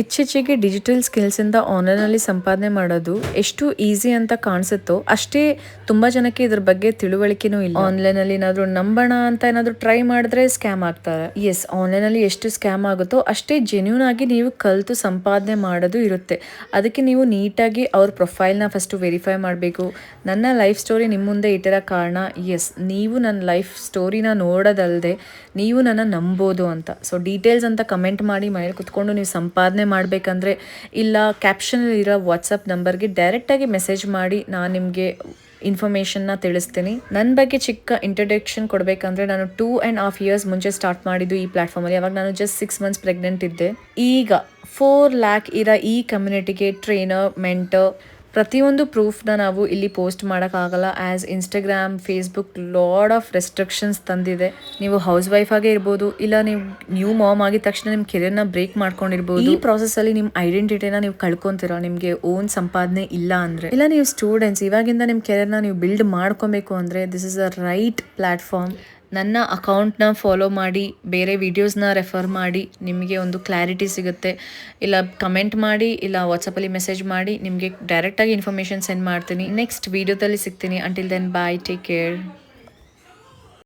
ಇತ್ತೀಚೆಗೆ ಡಿಜಿಟಲ್ ಸ್ಕಿಲ್ಸಿಂದ ಆನ್ಲೈನಲ್ಲಿ ಸಂಪಾದನೆ ಮಾಡೋದು ಎಷ್ಟು ಈಸಿ ಅಂತ ಕಾಣಿಸುತ್ತೋ ಅಷ್ಟೇ ತುಂಬ ಜನಕ್ಕೆ ಇದ್ರ ಬಗ್ಗೆ ತಿಳುವಳಿಕೆನೂ ಇಲ್ಲ. ಆನ್ಲೈನಲ್ಲಿ ಏನಾದರೂ ನಂಬೋಣ ಅಂತ ಏನಾದರೂ ಟ್ರೈ ಮಾಡಿದ್ರೆ ಸ್ಕ್ಯಾಮ್ ಆಗ್ತಾರೆ. ಎಸ್, ಆನ್ಲೈನಲ್ಲಿ ಎಷ್ಟು ಸ್ಕ್ಯಾಮ್ ಆಗುತ್ತೋ ಅಷ್ಟೇ ಜೆನ್ಯೂನ್ ಆಗಿ ನೀವು ಕಲಿತು ಸಂಪಾದನೆ ಮಾಡೋದು ಇರುತ್ತೆ. ಅದಕ್ಕೆ ನೀವು ನೀಟಾಗಿ ಅವ್ರ ಪ್ರೊಫೈಲ್ನ ಫಸ್ಟು ವೆರಿಫೈ ಮಾಡಬೇಕು. ನನ್ನ ಲೈಫ್ ಸ್ಟೋರಿ ನಿಮ್ಮ ಮುಂದೆ ಇಟ್ಟಿರೋ ಕಾರಣ ಎಸ್, ನೀವು ನನ್ನ ಲೈಫ್ ಸ್ಟೋರಿನ ನೋಡೋದಲ್ಲದೆ ನೀವು ನನ್ನ ನಂಬೋದು ಅಂತ. ಸೊ ಡೀಟೇಲ್ಸ್ ಅಂತ ಕಮೆಂಟ್ ಮಾಡಿ ಮನೇಲಿ ಕುತ್ಕೊಂಡು ನೀವು ಸಂಪಾದನೆ ಮಾಡಬೇಕಂದ್ರೆ ಇಲ್ಲ ಕ್ಯಾಪ್ಷನಲ್ಲಿ ಇರೋ ವಾಟ್ಸಪ್ ನಂಬರ್ಗೆ ಡೈರೆಕ್ಟಾಗಿ ಮೆಸೇಜ್ ಮಾಡಿ ನಾನು ನಿಮಗೆ ಇನ್ಫಾರ್ಮೇಷನ್ನ ತಿಳಿಸ್ತೀನಿ. ನನ್ನ ಬಗ್ಗೆ ಚಿಕ್ಕ ಇಂಟ್ರಡಕ್ಷನ್ ಕೊಡಬೇಕಂದ್ರೆ ನಾನು 2.5 years ಮುಂಚೆ ಸ್ಟಾರ್ಟ್ ಮಾಡಿದ್ದು ಈ ಪ್ಲಾಟ್ಫಾರ್ಮಲ್ಲಿ. ಅವಾಗ ನಾನು ಜಸ್ಟ್ 6 months ಪ್ರೆಗ್ನೆಂಟ್ ಇದ್ದೆ. ಈಗ 4 lakh ಇರೋ ಈ ಕಮ್ಯುನಿಟಿಗೆ ಟ್ರೈನರ್, ಮೆಂಟರ್, ಪ್ರತಿಯೊಂದು ಪ್ರೂಫ್ನ ನಾವು ಇಲ್ಲಿ ಪೋಸ್ಟ್ ಮಾಡೋಕ್ಕಾಗಲ್ಲ. As Instagram, Facebook lot of restrictions ತಂದಿದೆ. ನೀವು ಹೌಸ್ ವೈಫ್ ಆಗೇ ಇರ್ಬೋದು, ಇಲ್ಲ ನೀವು ನ್ಯೂ ಮಾಮ್ ಆಗಿದ ತಕ್ಷಣ ನಿಮ್ಮ ಕೆರಿಯರ್ನ ಬ್ರೇಕ್ ಮಾಡ್ಕೊಂಡಿರ್ಬೋದು. ಈ ಪ್ರಾಸೆಸ್ಸಲ್ಲಿ ನಿಮ್ಮ ಐಡೆಂಟಿಟಿನ ನೀವು ಕಳ್ಕೊತೀರ, ನಿಮಗೆ ಓನ್ ಸಂಪಾದನೆ ಇಲ್ಲ ಅಂದರೆ. ಇಲ್ಲ ನೀವು ಸ್ಟೂಡೆಂಟ್ಸ್ ಇವಾಗಿಂದ ನಿಮ್ಮ ಕೆರಿಯರ್ನ ನೀವು ಬಿಲ್ಡ್ ಮಾಡ್ಕೊಬೇಕು ಅಂದರೆ this is a right platform. ನನ್ನ ಅಕೌಂಟ್ನ ಫಾಲೋ ಮಾಡಿ, ಬೇರೆ ವೀಡಿಯೋಸ್ನ ರೆಫರ್ ಮಾಡಿ, ನಿಮಗೆ ಒಂದು ಕ್ಲಾರಿಟಿ ಸಿಗುತ್ತೆ. ಇಲ್ಲ ಕಮೆಂಟ್ ಮಾಡಿ, ಇಲ್ಲ ವಾಟ್ಸಪ್ಪಲ್ಲಿ ಮೆಸೇಜ್ ಮಾಡಿ, ನಿಮಗೆ ಡೈರೆಕ್ಟಾಗಿ ಇನ್ಫಾರ್ಮೇಷನ್ ಸೆಂಡ್ ಮಾಡ್ತೀನಿ. ನೆಕ್ಸ್ಟ್ ವೀಡಿಯೋದಲ್ಲಿ ಸಿಗ್ತೀನಿ. Until then bye, take care.